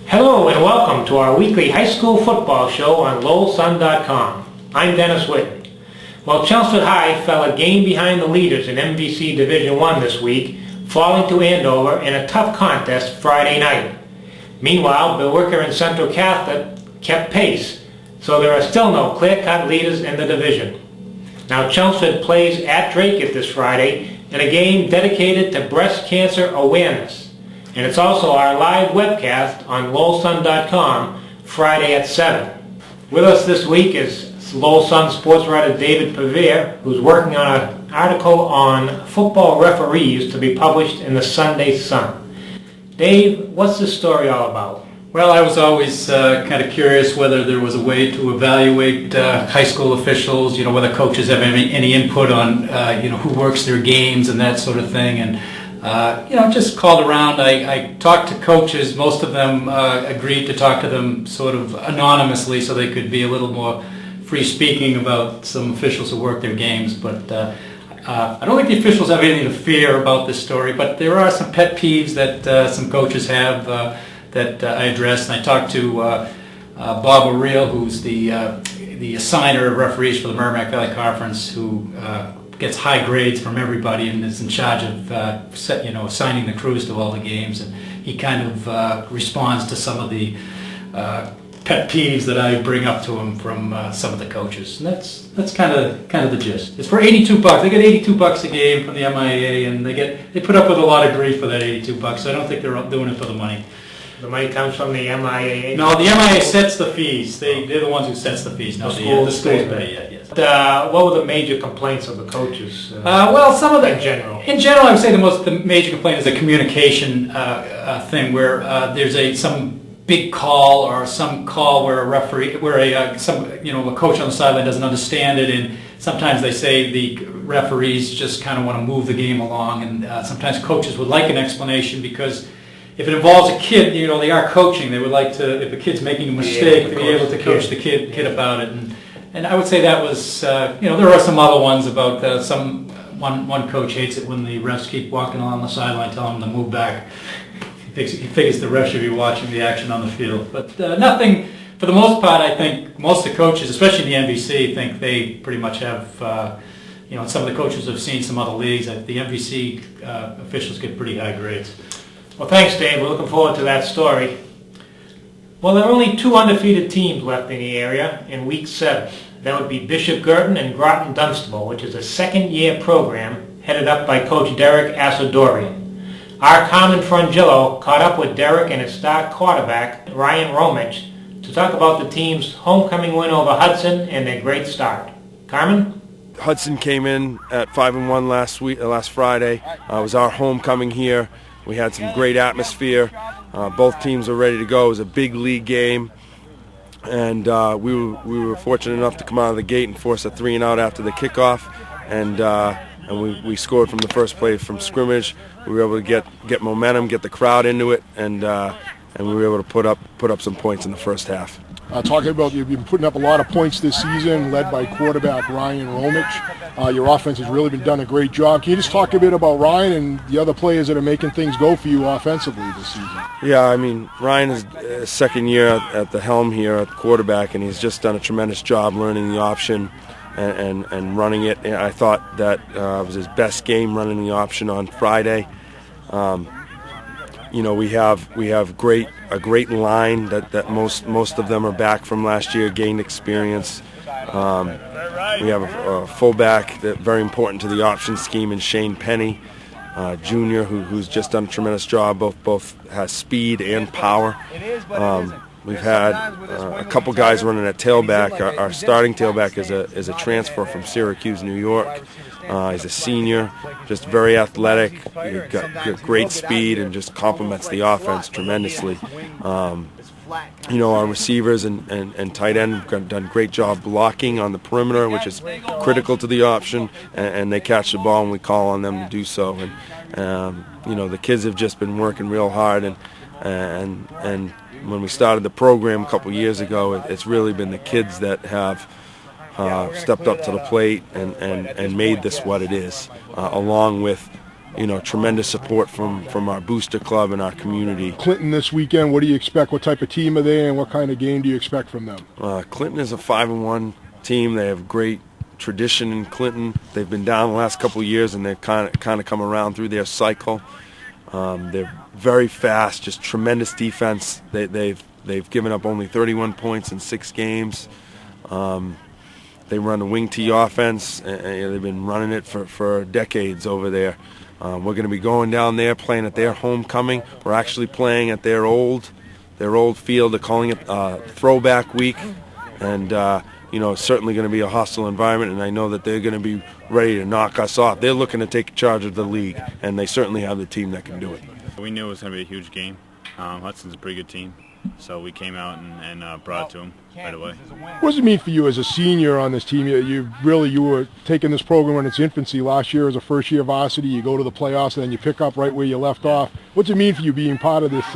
Hello and welcome to our weekly high school football show on LowellSun.com. I'm Dennis Whitton. Well, Chelmsford High fell a game behind the leaders in MVC Division I this week, falling to Andover in a tough contest Friday night. Meanwhile, Billwicker and Central Catholic kept pace, so there are still no clear-cut leaders in the division. Now, Chelmsford plays at Drake this Friday in a game dedicated to breast cancer awareness. And it's also our live webcast on LowellSun.com Friday at 7. With us this week is Lowell Sun sports writer David Pevear, who's working on an article on football referees to be published in the Sunday Sun. Dave, what's this story all about? Well, I was always kind of curious whether there was a way to evaluate high school officials, whether coaches have any input on, who works their games and that sort of thing. And just called around. I talked to coaches. Most of them agreed to talk to them sort of anonymously so they could be a little more free speaking about some officials who work their games. But I don't think the officials have anything to fear about this story, but there are some pet peeves that some coaches have that I addressed. And I talked to Bob O'Reilly, who's the assigner of referees for the Merrimack Valley Conference, who gets high grades from everybody and is in charge of assigning the crews to all the games, and he kind of responds to some of the pet peeves that I bring up to him from some of the coaches, and that's kind of the gist. It's for $82. They get $82 a game from the MIAA, and they put up with a lot of grief for that $82. So I don't think they're doing it for the money. The money comes from the MIAA? No, the MIAA sets the fees. They're the ones who sets the fees. No, the schools pay. Yes. What were the major complaints of the coaches? Some of the in general. In general, I would say the major complaint is the communication thing, where there's some big call or some call where a referee, a coach on the sideline doesn't understand it, and sometimes they say the referees just kind of want to move the game along, and sometimes coaches would like an explanation because if it involves a kid, they are coaching. They would like to, if a kid's making a mistake, to be able to coach the kid about it. And I would say that was, there are some other ones about one coach hates it when the refs keep walking along the sideline telling them to move back. He figures the ref should be watching the action on the field. But nothing, for the most part, I think most of the coaches, especially in the MVC, think they pretty much have, some of the coaches have seen some other leagues. The MVC officials get pretty high grades. Well, thanks, Dave. We're looking forward to that story. Well, there are only two undefeated teams left in the area in Week 7. That would be Bishop Guertin and Groton-Dunstable, which is a second-year program headed up by Coach Derek Asadoorian. Our Carmen Frangillo caught up with Derek and his star quarterback, Ryan Romich, to talk about the team's homecoming win over Hudson and their great start. Carmen? Hudson came in at 5-1 last Friday. It was our homecoming here. We had some great atmosphere. Both teams were ready to go. It was a big league game, and we were fortunate enough to come out of the gate and force a 3-and-out after the kickoff, and we scored from the first play from scrimmage. We were able to get momentum, get the crowd into it, and we were able to put up some points in the first half. Talking about you've been putting up a lot of points this season, led by quarterback Ryan Romich. Your offense has really been done a great job. Can you just talk a bit about Ryan and the other players that are making things go for you offensively this season? Yeah, Ryan is his second year at the helm here at quarterback, and he's just done a tremendous job learning the option and running it. And I thought that was his best game, running the option on Friday. We have a great line that most of them are back from last year, gained experience. We have a fullback that very important to the option scheme in Shane Penny, Jr., who's just done a tremendous job. Both has speed and power. We've had a couple guys running at tailback. Our starting tailback is a transfer from Syracuse, New York. He's a senior, just very athletic. He's got great speed and just complements the offense tremendously. Our receivers and tight end have done a great job blocking on the perimeter, which is critical to the option, and they catch the ball and we call on them to do so. And the kids have just been working real hard, and when we started the program a couple years ago, it's really been the kids that have stepped up to the plate and made this what it is, along with tremendous support from our booster club and our community. Clinton this weekend, what do you expect? What type of team are they, and what kind of game do you expect from them? Clinton is a 5-1 team. They have great tradition in Clinton. They've been down the last couple of years, and they've kind of come around through their cycle. They're very fast, just tremendous defense. They've given up only 31 points in 6 games. They run a wing T offense, and they've been running it for decades over there. We're going to be going down there, playing at their homecoming. We're actually playing at their old field. They're calling it Throwback Week, and it's certainly going to be a hostile environment, and I know that they're going to be ready to knock us off. They're looking to take charge of the league, and they certainly have the team that can do it. We knew it was going to be a huge game. Hudson's a pretty good team, so we came out and brought it to them right away. What does it mean for you as a senior on this team? You were taking this program in its infancy. Last year as a first-year varsity, you go to the playoffs, and then you pick up right where you left off. What's it mean for you being part of this,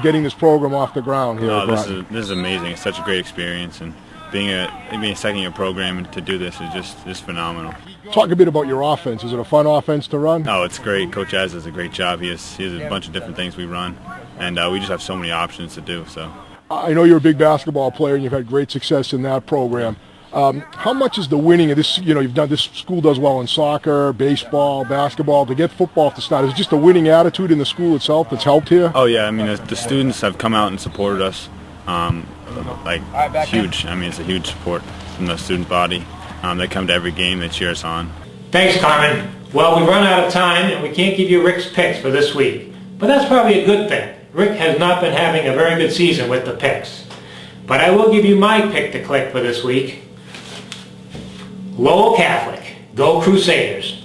getting this program off the ground here? This is amazing. It's such a great experience, and being a second-year program and to do this is just phenomenal. Talk a bit about your offense. Is it a fun offense to run? Oh, it's great. Coach Az does a great job. He has a bunch of different things we run, and we just have so many options to do. So I know you're a big basketball player, and you've had great success in that program. How much is the winning of this? You've done this. School does well in soccer, baseball, basketball. To get football to start, is it just a winning attitude in the school itself that's helped here? Oh yeah, I mean the students have come out and supported us. Huge. I mean, it's a huge support from the student body. They come to every game. They cheer us on. Thanks, Carmen. Well, we've run out of time, and we can't give you Rick's picks for this week. But that's probably a good thing. Rick has not been having a very good season with the picks. But I will give you my pick to click for this week. Lowell Catholic. Go Crusaders.